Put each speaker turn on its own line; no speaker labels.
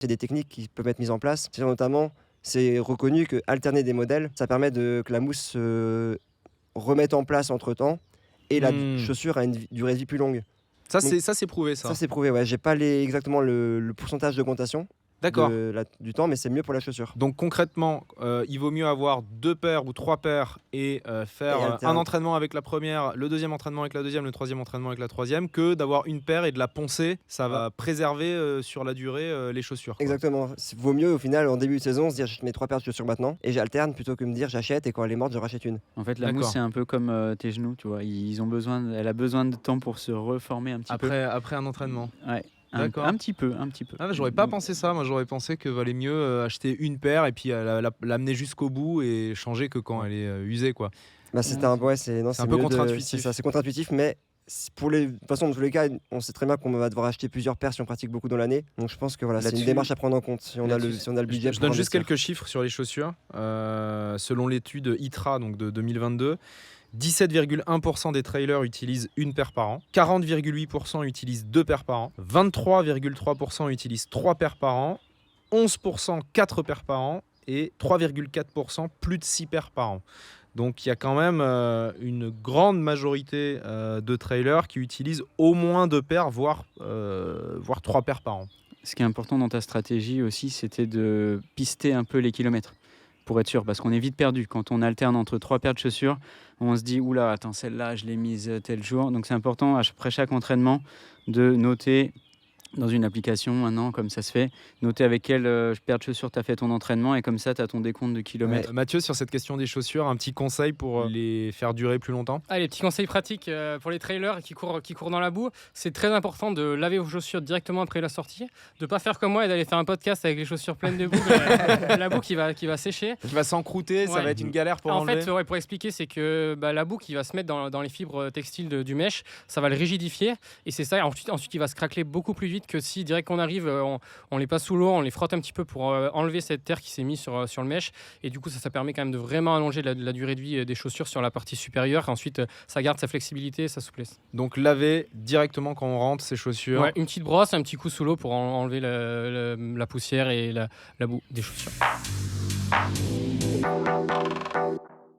C'est des techniques qui peuvent être mises en place. C'est notamment, c'est reconnu que alterner des modèles, ça permet que la mousse se remette en place entre-temps et la chaussure a une durée de vie plus longue.
Ça,
Donc,
c'est prouvé, ça.
Ça, c'est prouvé, ouais. J'ai pas exactement le pourcentage d'augmentation
D'accord.
du temps, mais c'est mieux pour la chaussure.
Donc concrètement, il vaut mieux avoir 2 paires ou 3 paires et faire un entraînement avec la première, le deuxième entraînement avec la deuxième, le troisième entraînement avec la troisième, que d'avoir une paire et de la poncer. Ça va préserver sur la durée les chaussures, quoi.
Exactement. Vaut mieux au final en début de saison se dire je mets 3 paires de chaussures maintenant et j'alterne plutôt que me dire j'achète et quand elle est morte je rachète une.
En fait, la mousse, c'est un peu comme tes genoux, tu vois. Elle a besoin de temps pour se reformer un petit peu.
Après un entraînement.
Ouais.
D'accord.
Un petit peu.
Ah, j'aurais pas pensé ça. Moi, j'aurais pensé que valait mieux acheter une paire et puis l'amener jusqu'au bout et changer que quand elle est usée, quoi.
Bah, c'est un
peu contre-intuitif.
C'est contre-intuitif, mais de toute façon, dans tous les cas, on sait très bien qu'on va devoir acheter plusieurs paires si on pratique beaucoup dans l'année. Donc je pense que voilà, c'est une démarche à prendre en compte si on a le budget.
Je donne juste quelques chiffres sur les chaussures. Selon l'étude ITRA donc de 2022, 17,1% des trailers utilisent une paire par an, 40,8% utilisent 2 paires par an, 23,3% utilisent 3 paires par an, 11% 4 paires par an et 3,4% plus de 6 paires par an. Donc il y a quand même une grande majorité de trailers qui utilisent au moins 2 paires, voire 3 paires par an.
Ce qui est important dans ta stratégie aussi, c'était de pister un peu les kilomètres pour être sûr, parce qu'on est vite perdu. Quand on alterne entre 3 paires de chaussures, on se dit « Oula, attends, celle-là, je l'ai mise tel jour ». Donc c'est important, après chaque entraînement, de noter dans une application maintenant, comme ça se fait, noter avec quelle paire de chaussures tu as fait ton entraînement et comme ça tu as ton décompte de kilomètres.
Ouais. Mathieu, sur cette question des chaussures, un petit conseil pour les faire durer plus longtemps?
Les petits conseils pratiques pour les trailers qui courent dans la boue, c'est très important de laver vos chaussures directement après la sortie, de pas faire comme moi et d'aller faire un podcast avec les chaussures pleines de boue, la boue qui va sécher.
Qui va s'encrouter, ça va être une galère pour enlever.
En fait, pour expliquer, c'est que la boue qui va se mettre dans les fibres textiles du mesh, ça va le rigidifier et c'est ça. Ensuite, il va se craqueler beaucoup plus vite que si direct qu'on arrive, on les passe sous l'eau, on les frotte un petit peu pour enlever cette terre qui s'est mise sur le mesh. Et du coup, ça permet quand même de vraiment allonger la durée de vie des chaussures sur la partie supérieure. Et ensuite, ça garde sa flexibilité et sa souplesse.
Donc, laver directement quand on rentre ses chaussures.
Ouais, une petite brosse, un petit coup sous l'eau pour enlever la poussière et la boue des chaussures.